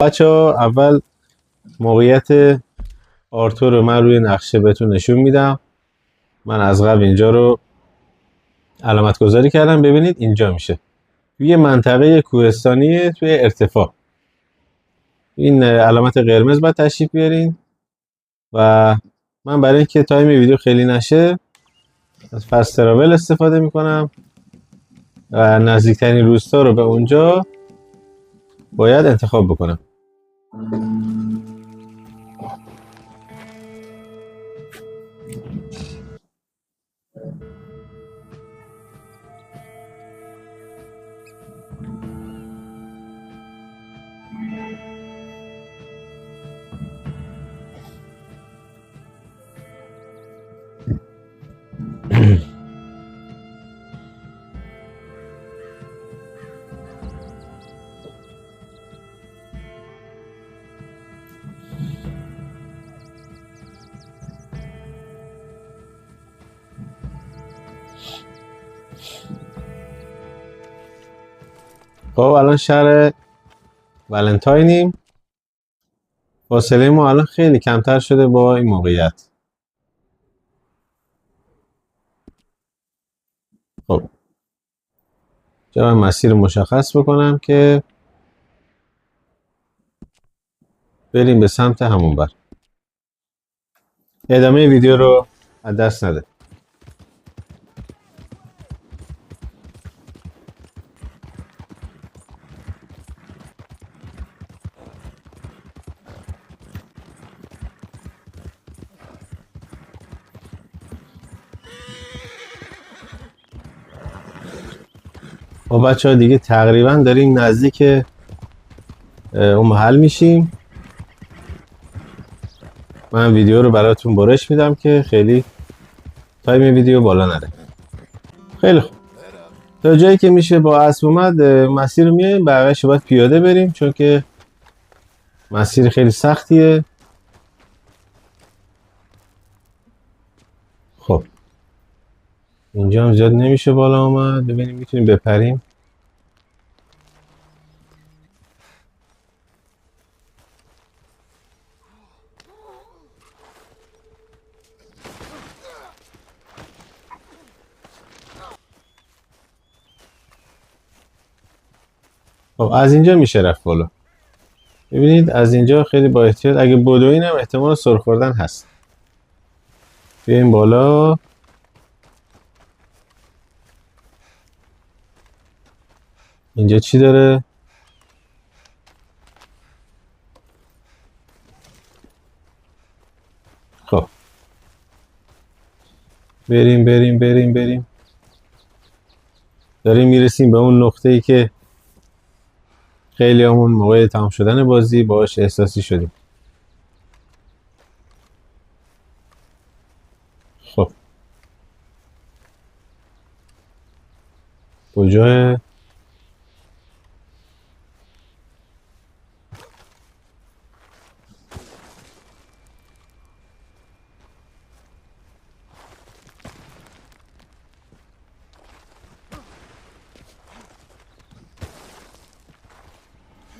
بچه‌ها اول موقعیت آرتور رو من روی نقشه بهتون نشون میدم. من از قبل اینجا رو علامت گذاری کردم. ببینید اینجا میشه توی منطقه کوهستانی توی ارتفاع. این علامت قرمز باید تشریف بیارین و من برای اینکه تایم ویدیو خیلی نشه از فست تراول استفاده میکنم و نزدیکترین روستا رو به اونجا باید انتخاب بکنم. خب الان شهر ولنتاینیم. فاصله ما الان خیلی کمتر شده با این موقعیت. خب جا من مسیر مشخص بکنم که بریم به سمت همون بر. ادامه ویدیو رو از دست نده. خب بچه ها دیگه تقریبا داریم نزدیک اون محل میشیم. من ویدیو رو براتون برش میدم که خیلی تایم ویدیو بالا نره. خیلی خوب، تا جایی که میشه با اسب اومد مسیر رو میایم، بقیه‌اش باید پیاده بریم چون که مسیر خیلی سختیه. خب اینجا هم زیاد نمیشه بالا آمد. ببینیم میتونیم بپریم. خب از اینجا میشه رفت بالا. ببینید از اینجا خیلی با احتیاط، اگه بدوین هم احتمال سر خوردن هست. بیایم بالا. اینجا چی داره؟ خب بریم بریم بریم بریم. داریم میرسیم به اون نقطه ای که خیلی همون موقع تمام شدن بازی باهاش احساسی شدیم. خب کجاه؟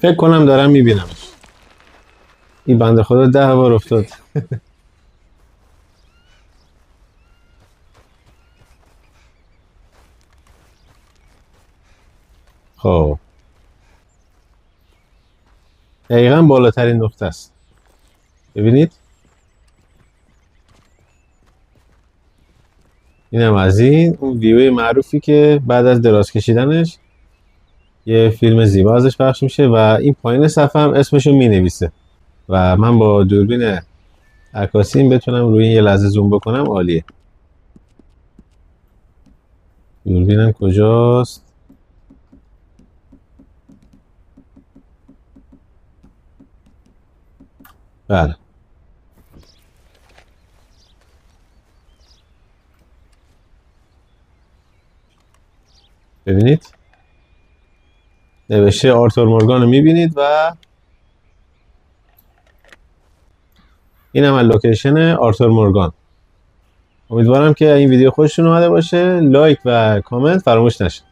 فکر کنم دارم میبینمش. این بنده خدا 10 بار افتاد. خب دقیقا بالاترین نقطه است. ببینید اینم از این اون ویوی معروفی که بعد از دراز کشیدنش یه فیلم زیبا ازش پخش میشه و این پایین صفحه هم اسمشو مینویسه و من با دوربین عکاسیم بتونم روی یه لحظه زوم بکنم. عالیه. دوربینم کجاست؟ بله ببینید نوشته آرتور مورگان رو میبینید و این هم لوکیشن آرتور مورگان. امیدوارم که این ویدیو خوشتون اومده باشه. لایک و کامنت فراموش نشه.